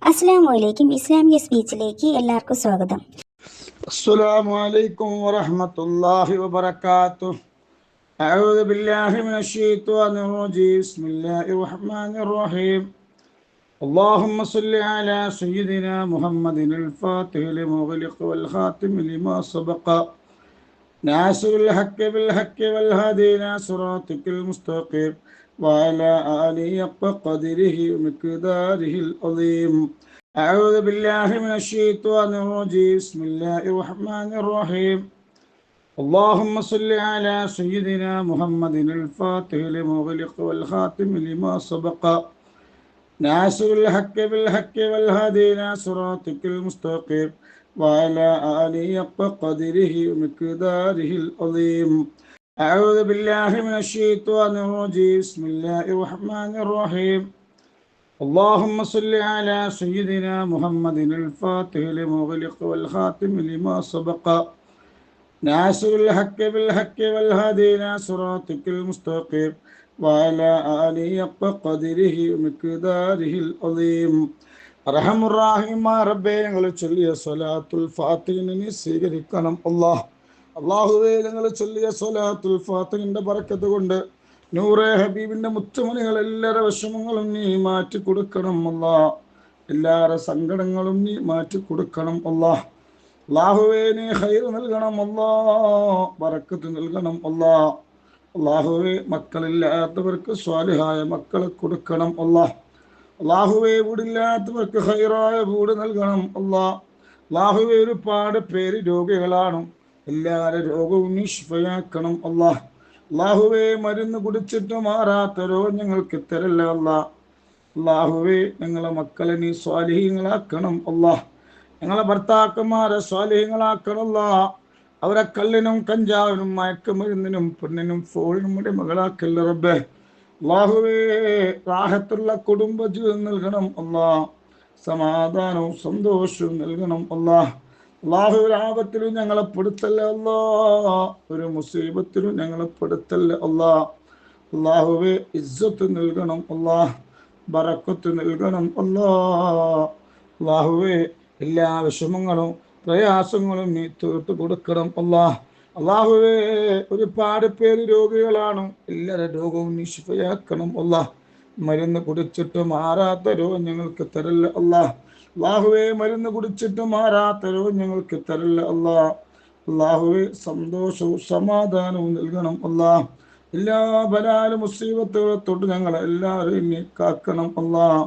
അസ്സലാമു അലൈക്കും. ഇസ്ലാമിക സ്പീച്ചിലേക്ക് എല്ലാവർക്കും സ്വാഗതം. السلام عليكم ورحمة الله وبركاته. أعوذ بالله من الشيطان الرجيم. بسم الله الرحمن الرحيم. اللهم صل على سيدنا محمد الفاتح لما أغلق والخاتم لما سبق ناصر الحق بالحق والهادي إلى صراطك المستقيم وعلى آله حق قدره ومقداره العظيم. أعوذ بالله من الشيطان الرجيم. بسم الله الرحمن الرحيم. اللهم صل على سيدنا محمد الفاتح لما أغلق والخاتم لما سبق ناصر الحق بالحق والهادي إلى صراطك المستقيم وعلى آله حق قدره ومقداره العظيم. أعوذ بالله من الشيطان الرجيم. بسم الله الرحمن الرحيم. اللهم صل على سيدنا محمد الفاتح لما أغلق والخاتم لما سبق ناصر الحق بالحق والهادي إلى صراطك المستقيم وعلى آله حق قدره ومقداره العظيم. അർഹമുർ-റഹീമായ റബ്ബേ, ഞങ്ങൾ ചൊല്ലിയ സ്വലാത്തുൽ ഫാത്തിഹിനെ നീ സ്വീകരിക്കണം അല്ലാഹ്. അല്ലാഹുവേ, ഞങ്ങൾ ചൊല്ലിയ സ്വലാത്തുൽ ഫാത്തിഹിന്റെ ബറക്കത്ത് കൊണ്ട് നൂറെ ഹബീബിന്റെ മുത്തുമണികൾ എല്ലാവരുടെ വിഷമങ്ങളും നീ മാറ്റി കൊടുക്കണം അല്ലാഹ്. എല്ലാവരുടെ സങ്കടങ്ങളും നീ മാറ്റി കൊടുക്കണം അല്ലാഹ്. അല്ലാഹുവേ, നീ ഖൈർ നൽകണം അല്ലാഹ്, ബറക്കത്ത് നൽകണം അല്ലാഹ്. അല്ലാഹുവേ, മക്കളില്ലാത്തവർക്ക് സ്വാലിഹായ മക്കളെ കൊടുക്കണം അല്ലാഹ്. അല്ലാഹുവേ, വീടില്ലാത്തവർക്ക് ഖൈറായ വീട് നൽകണം അല്ലാഹ്. അല്ലാഹുവേ, ഒരുപാട് പേര് രോഗികളാണ്, എല്ലാവരുടെ രോഗവും നീ ശിഫയാക്കണം അല്ലാഹ്. അല്ലാഹുവേ, മരുന്ന് കുടിച്ചിട്ട് മാറാത്ത രോഗം ഞങ്ങൾക്ക് തരല്ല അല്ലാഹ്. അല്ലാഹുവേ, ഞങ്ങളെ മക്കളെ നീ സ്വാലിഹീങ്ങളാക്കണം അല്ലാഹ്. ഞങ്ങളെ ഭർത്താക്കന്മാരെ സ്വാലിഹീങ്ങളാക്കണം അല്ലാഹ്. അവരെ കള്ളിനും കഞ്ചാവിനും മയക്കുമരുന്നിനും പെണ്ണിനും ഫോണിനും മകളാക്കല്ല റബ്ബേ. അല്ലാഹുവേ, റാഹത്തുള്ള കുടുംബജീവിതം നൽകണം അല്ലാഹ്. സമാധാനവും സന്തോഷവും നൽകണം അല്ലാഹ്. അല്ലാഹു, ഒരു ആപത്തിലും ഞങ്ങളെ പെടുത്തല്ല അല്ലാഹ്, ഒരു മുസീബത്തിലും ഞങ്ങളെ പെടുത്തല്ല അല്ലാഹ്. അല്ലാഹുവേ, ഇസ്സത്ത് നൽകണം അല്ലാഹ്, ബറക്കത്ത് നൽകണം അല്ലാഹ്. അല്ലാഹുവേ, എല്ലാ വിഷമങ്ങളും പ്രയാസങ്ങളും നീ തീർത്തു കൊടുക്കണം അല്ലാഹ്. അല്ലാഹുവേ, ഒരുപാട് പേര് രോഗികളാണ്, എല്ലാവരുടെ രോഗവും നീ ശിഫയാക്കണം അല്ലാഹ്. മരുന്ന് കുടിച്ചിട്ട് മാറാത്ത രോഗം ഞങ്ങൾക്ക് തരല്ല അല്ലാഹ്. അല്ലാഹുവേ, മരുന്ന് കുടിച്ചിട്ട് മാറാത്ത രോഗം ഞങ്ങൾക്ക് തരല്ല അല്ലാഹ്. അല്ലാഹുവേ, സന്തോഷവും സമാധാനവും നൽകണം അല്ലാഹ്. എല്ലാ ബലാലും മുസീബത്തുകളെ തൊട്ട് ഞങ്ങളെ എല്ലാവരെയും നീ കാക്കണം അല്ലാഹ്.